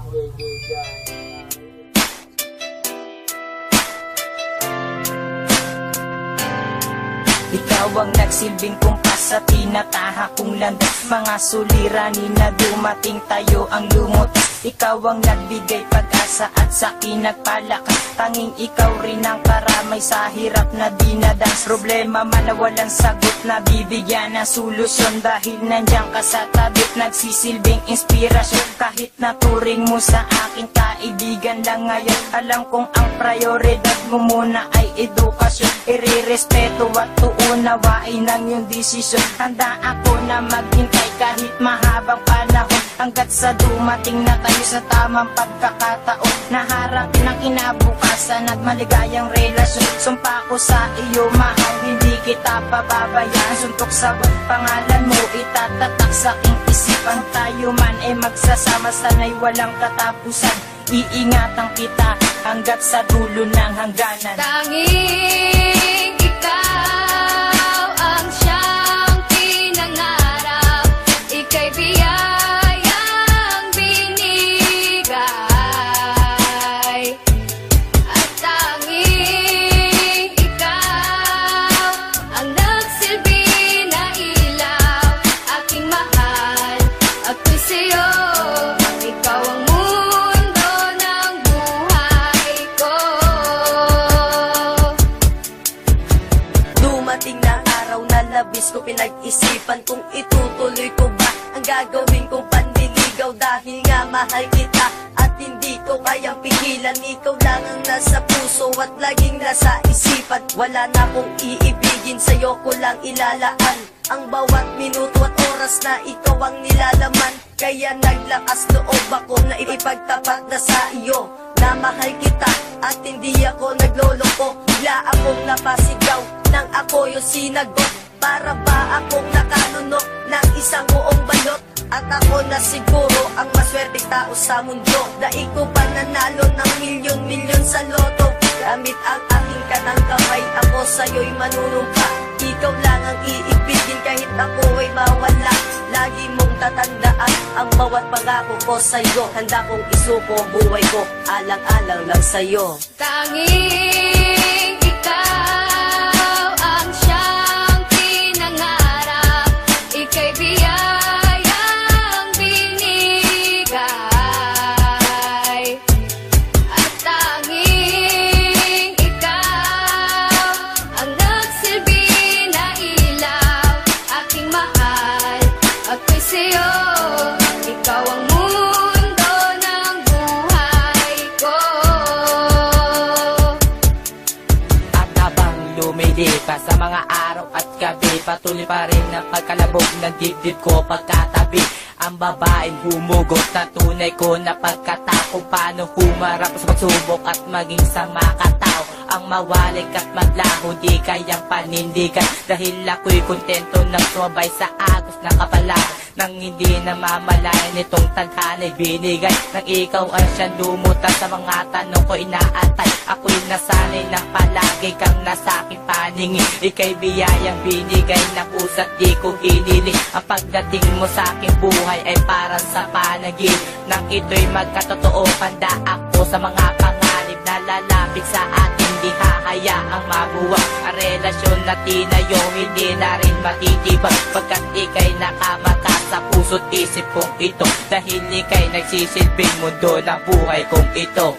Ikaw ang nagsilbing kumpas sa tinataha kong landas. Mga suliranin na dumating tayo ang lumot. Ikaw ang nagbigay pag-asa at sa'kin nagpalakas. Tanging ikaw rin ang karamay sa hirap na dinadans. Problema man na walang sagot na bibigyan ng solusyon. Dahil nandiyan ka sa tabit, nagsisilbing inspirasyon. Kahit naturing mo sa akin kaibigan lang ngayon, alam kong ang prioridad mo muna ay edukasyon. Irerespeto at uunawain ang iyong desisyon. Handa ako na maghintay kahit mahabang panahon, hanggat sa dumating na tayo sa tamang pagkakataon. Naharapin ang kinabukasan at maligayang relasyon. Sumpa ko sa iyo mahal, hindi kita pababayaan. Suntok sa pangalan mo itatatak sa aking isipan. Tayo man ay magsasama, sana'y walang katapusan. Iingatan kita hanggat sa dulo ng hangganan. Tanging ikaw ang siyang pinangarap, ika'y biyayang binigay. At tanging ikaw ang nagsilbi na ilaw, aking mahal, ako'y sa'yo. Ikaw ang mundo ng buhay ko. Dumating na araw na labis ko pinag-isipan kung itutuloy ko ba ang gagawin kong panliligaw. Dahil nga mahal kita at hindi ko kayang pigilan. Ikaw lang ang nasa puso at laging nasa isipan. Wala na akong iibigin, sa'yo ko lang ilalaan ang bawat minuto at oras na ikaw ang nilalaman. Kaya naglakas loob ako na ipagtapat na sa iyo na mahal kita at hindi ako nagloloko. Bigla akong napasigaw nang ako yung sinagot. Para ba akong nakalunok ng isang buong balot? At ako na siguro ang maswerteng tao sa mundo. Dahil ko pa nanalo ng milyon-milyon sa loto. Gamit ang aking kanang kamay, ako sa'yo'y manunumpa. Ikaw lang ang iibigin kahit ako ay mawala. Lagi mong tatandaan ang bawat pangako ko sa'yo. Handa kong isuko ang buhay ko, alang-alang lang sa'yo. Tanging ikaw ang siyang pinangarap, ika'y biyayang binigay. At tanging ikaw ang nagsilbi na ilaw, aking mahal, ako'y sa'yo. Ikaw ang mundo ng buhay ko. At habang lumilipas sa mga araw at gabi, patuloy pa rin ang pagkalabog ng dibdib ko pagkatabi. Ang babaeng humugot na tunay ko na pagkatao. Paano humarap sa pagsubok at maging sa makatao. Ang mawalik at maglaho di kayang panindigan. Dahil ako'y kontento na sumabay sa agos na kapalaran. Nang hindi na mamalayan itong tadhana'y binigay. Nang ikaw ay siyang lumutan sa mga tanong ko inaatay. Ako'y nasanay na palagi kang nasa aking paningin. Ika'y biyayang binigay na kusat di ko hiniling. Ang pagdating mo sa aking buhay ay parang sa panaginip. Nang ito'y magkatotoo, handa ako sa mga panganib na lalapit sa atin. Di hahayaang mabuwag ang relasyon na tinayo, hindi na rin matitibag. Pagkat ika'y nakamata sa puso't isip kong ito. Dahil ika'y nagsisilbing mundo ng buhay kong ito.